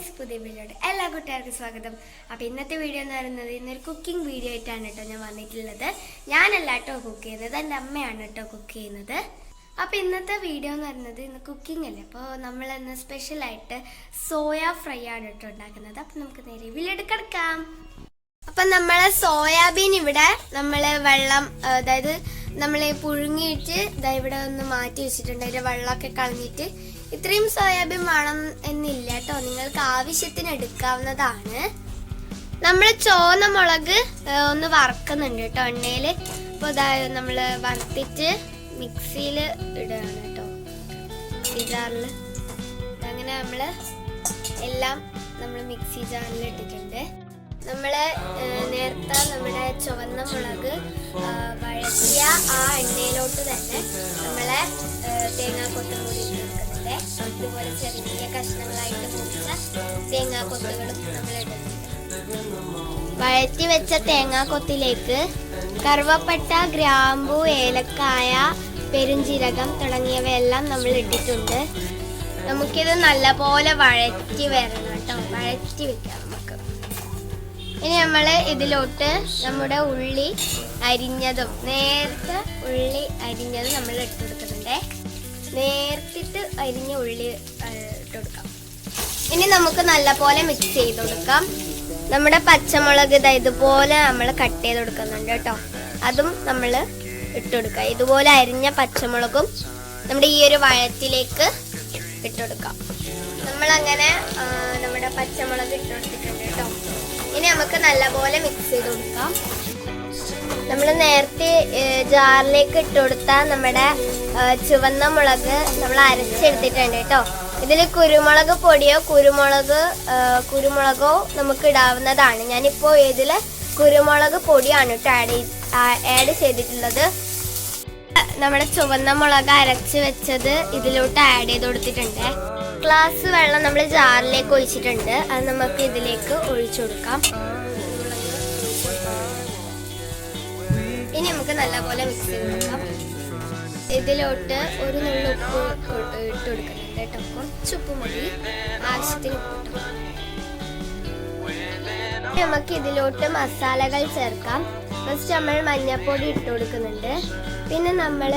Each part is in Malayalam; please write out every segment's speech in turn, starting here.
ഗൈസ്, പുതിയ വീഡിയോയുടെ എല്ലാ കൂട്ടുകാർക്കും സ്വാഗതം. അപ്പോൾ ഇന്നത്തെ വീഡിയോ എന്ന് പറയുന്നത് ഇന്നൊരു കുക്കിംഗ് വീഡിയോ ആയിട്ടാണ് കേട്ടോ ഞാൻ വന്നിട്ടുള്ളത്. ഞാനല്ല കേട്ടോ കുക്ക് ചെയ്യുന്നത്, എൻ്റെ അമ്മയാണ് കേട്ടോ കുക്ക് ചെയ്യുന്നത്. അപ്പോൾ ഇന്നത്തെ വീഡിയോ എന്ന് പറയുന്നത് ഇന്ന് കുക്കിംഗ് അല്ലേ, അപ്പോൾ നമ്മൾ ഇന്ന് സ്പെഷ്യലായിട്ട് സോയ ഫ്രൈ ആണ് കേട്ടോ ഉണ്ടാക്കുന്നത്. അപ്പം നമുക്ക് നേരെ വീഡിയോ കിടക്കാം. അപ്പം നമ്മൾ സോയാബീൻ ഇവിടെ നമ്മൾ വെള്ളം, അതായത് നമ്മൾ പുഴുങ്ങിയിട്ട് ഇവിടെ ഒന്ന് മാറ്റി വെച്ചിട്ടുണ്ട്. അതിൻ്റെ വെള്ളമൊക്കെ കളഞ്ഞിട്ട് ഇത്രയും സോയാബീൻ വേണം എന്നില്ല കേട്ടോ, നിങ്ങൾക്ക് ആവശ്യത്തിന് എടുക്കാവുന്നതാണ്. നമ്മൾ ചുവന്ന മുളക് ഒന്ന് വറക്കുന്നുണ്ട് കേട്ടോ എണ്ണയിൽ. അപ്പോൾ അതായത് നമ്മൾ വറുത്തിട്ട് മിക്സിയിൽ ഇടുകയാണ് കേട്ടോ, മിക്സി ജാറിൽ. അങ്ങനെ നമ്മൾ എല്ലാം മിക്സി ജാറിൽ ഇട്ടിട്ടുണ്ട്. നമ്മൾ നേരത്തെ നമ്മുടെ ചുവന്ന മുളക് വഴറ്റിയ ആ എണ്ണയിലോട്ട് തന്നെ നമ്മളെ തേങ്ങാക്കൊത്തും കൂടി ഇട്ടെടുക്കുന്നുണ്ട്. ഇതുപോലെ ചെറിയ കഷ്ണങ്ങളായിട്ട് മുറിച്ച തേങ്ങാക്കൊത്തുകളും നമ്മൾ ഇടുന്നുണ്ട്. വഴറ്റി വെച്ച തേങ്ങാക്കൊത്തിലേക്ക് കറുവപ്പട്ട, ഗ്രാമ്പു, ഏലക്കായ, പെരുംജീരകം തുടങ്ങിയവയെല്ലാം നമ്മൾ ഇട്ടിട്ടുണ്ട്. നമുക്കിത് നല്ലപോലെ വഴറ്റി വരണം കേട്ടോ, വഴറ്റി വെക്കാം നമുക്ക്. ഇനി നമ്മൾ ഇതിലോട്ട് നമ്മുടെ ഉള്ളി അരിഞ്ഞതും, നേരത്തെ ഉള്ളി അരിഞ്ഞതും നമ്മൾ ഇട്ടുകൊടുക്കുന്നുണ്ട്. നേർത്തിട്ട് അരിഞ്ഞ ഉള്ളി ഇട്ടുകൊടുക്കാം. ഇനി നമുക്ക് നല്ലപോലെ മിക്സ് ചെയ്ത് കൊടുക്കാം. നമ്മുടെ പച്ചമുളക് ഇതുപോലെ നമ്മൾ കട്ട് ചെയ്ത് കൊടുക്കുന്നുണ്ട് കേട്ടോ, അതും നമ്മൾ ഇട്ടുകൊടുക്കാം. ഇതുപോലെ അരിഞ്ഞ പച്ചമുളകും നമ്മുടെ ഈ ഒരു വഴറ്റിലേക്ക് ഇട്ടുകൊടുക്കാം. നമ്മളങ്ങനെ നമ്മുടെ പച്ചമുളക് ഇട്ടുകൊടുത്തിട്ടുണ്ട് കേട്ടോ. ഇനി നമുക്ക് നല്ലപോലെ മിക്സ് ചെയ്ത് കൊടുക്കാം. നമ്മൾ നേരത്തെ ജാറിലേക്ക് ഇട്ട് കൊടുത്ത നമ്മുടെ ചുവന്ന മുളക് നമ്മൾ അരച്ചെടുത്തിട്ടുണ്ട് കേട്ടോ. ഇതിൽ കുരുമുളക് പൊടിയോ കുരുമുളകോ നമുക്ക് ഇടാവുന്നതാണ്. ഞാനിപ്പോൾ ഇതിൽ കുരുമുളക് പൊടിയാണ് കേട്ടോ ആഡ് ചെയ്തിട്ടുള്ളത്. നമ്മുടെ ചുവന്ന മുളക് അരച്ച് വെച്ചത് ഇതിലോട്ട് ആഡ് ചെയ്ത് കൊടുത്തിട്ടുണ്ട്. ഗ്ലാസ് വെള്ളം നമ്മൾ ജാറിലേക്ക് ഒഴിച്ചിട്ടുണ്ട്, അത് നമുക്ക് ഇതിലേക്ക് ഒഴിച്ചു കൊടുക്കാം. ഇനി നമുക്ക് നല്ലപോലെ മിക്സ് ചെയ്ത് കൊടുക്കാം. ഇതിലോട്ട് ഒരു നുള്ളു ഉപ്പ് ഇട്ട് കൊടുക്കുന്നുണ്ട് കേട്ടോ, കുറച്ച് ഉപ്പ് മതി, ആവശ്യത്തിന് ഉപ്പ്. നമുക്ക് ഇതിലോട്ട് മസാലകൾ ചേർക്കാം. ഫസ്റ്റ് നമ്മൾ മഞ്ഞൾപ്പൊടി ഇട്ട് കൊടുക്കുന്നുണ്ട്, പിന്നെ നമ്മൾ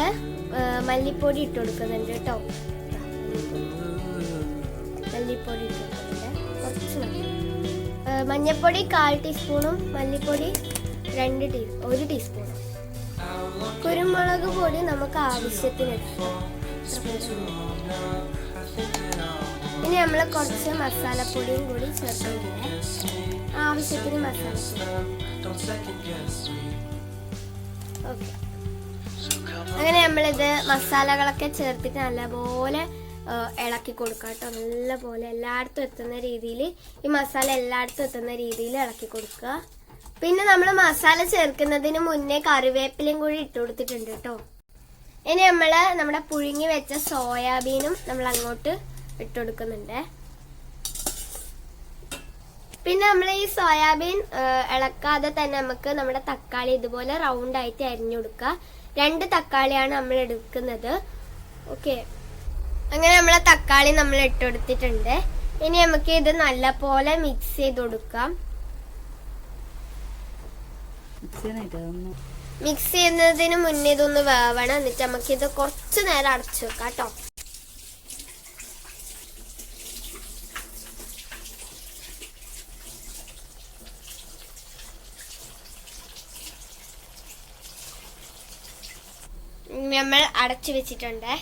മല്ലിപ്പൊടി ഇട്ട് കൊടുക്കുന്നുണ്ട് കേട്ടോ. മല്ലിപ്പൊടി ഇട്ട് കൊടുക്കുന്നുണ്ട്, കുറച്ച് മതി. മഞ്ഞൾപ്പൊടി 1/4 ടീസ്പൂണും മല്ലിപ്പൊടി 1 ടീസ്പൂണും. കുരുമുളക് പൊടി നമുക്ക് ആവശ്യത്തിന് എടുക്കാം. ഇനി നമ്മൾ കുറച്ച് മസാലപ്പൊടിയും കൂടി ചേർക്കുന്നുണ്ട്, ആവശ്യത്തിന് മസാലപ്പൊടി. ഓക്കെ, അങ്ങനെ നമ്മളിത് മസാലകളൊക്കെ ചേർത്തിട്ട് നല്ലപോലെ ഇളക്കി കൊടുക്കുക കേട്ടോ. നല്ലപോലെ എല്ലായിടത്തും എത്തുന്ന രീതിയിൽ, ഈ മസാല എല്ലായിടത്തും എത്തുന്ന രീതിയിൽ ഇളക്കി കൊടുക്കുക. പിന്നെ നമ്മൾ മസാല ചേർക്കുന്നതിന് മുന്നേ കറിവേപ്പിലയും കൂടി ഇട്ട് കൊടുത്തിട്ടുണ്ട് കേട്ടോ. ഇനി നമ്മുടെ പുഴുങ്ങി വെച്ച സോയാബീനും നമ്മൾ അങ്ങോട്ട് ഇട്ട് കൊടുക്കുന്നുണ്ട്. പിന്നെ നമ്മൾ ഈ സോയാബീൻ ഇളക്കാതെ തന്നെ നമുക്ക് നമ്മുടെ തക്കാളി ഇതുപോലെ റൗണ്ട് ആയിട്ട് അരിഞ്ഞു കൊടുക്കുക. 2 തക്കാളിയാണ് നമ്മൾ എടുക്കുന്നത്. ഓക്കെ, അങ്ങനെ നമ്മളെ തക്കാളി നമ്മൾ ഇട്ട് കൊടുത്തിട്ടുണ്ട്. ഇനി നമുക്ക് ഇത് നല്ലപോലെ മിക്സ് ചെയ്ത് കൊടുക്കാം. മിക്സ് ചെയ്യുന്നതിന് മുന്നേ ഇതൊന്ന് വേവണം, എന്നിട്ട് നമുക്കിത് കുറച്ച് നേരം അടച്ചു വെക്കാം കേട്ടോ. നമ്മൾ അടച്ചു വെച്ചിട്ടുണ്ട്.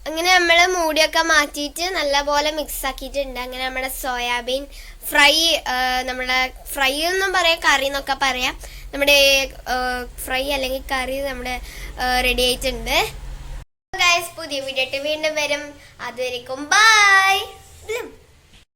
അങ്ങനെ നമ്മൾ മൂടിയൊക്കെ മാറ്റിയിട്ട് നല്ലപോലെ മിക്സ് ആക്കിയിട്ടുണ്ട്. അങ്ങനെ നമ്മുടെ സോയാബീൻ ഫ്രൈ, നമ്മുടെ ഫ്രൈ എന്നും പറയാം, കറി എന്നൊക്കെ പറയാം. നമ്മുടെ ഫ്രൈ അല്ലെങ്കിൽ കറി നമ്മുടെ റെഡി ആയിട്ടുണ്ട്. ഗൈസ്, പുതിയ വീഡിയോ ആയിട്ട് വീണ്ടും വരും. അതുവരെയും ബൈ.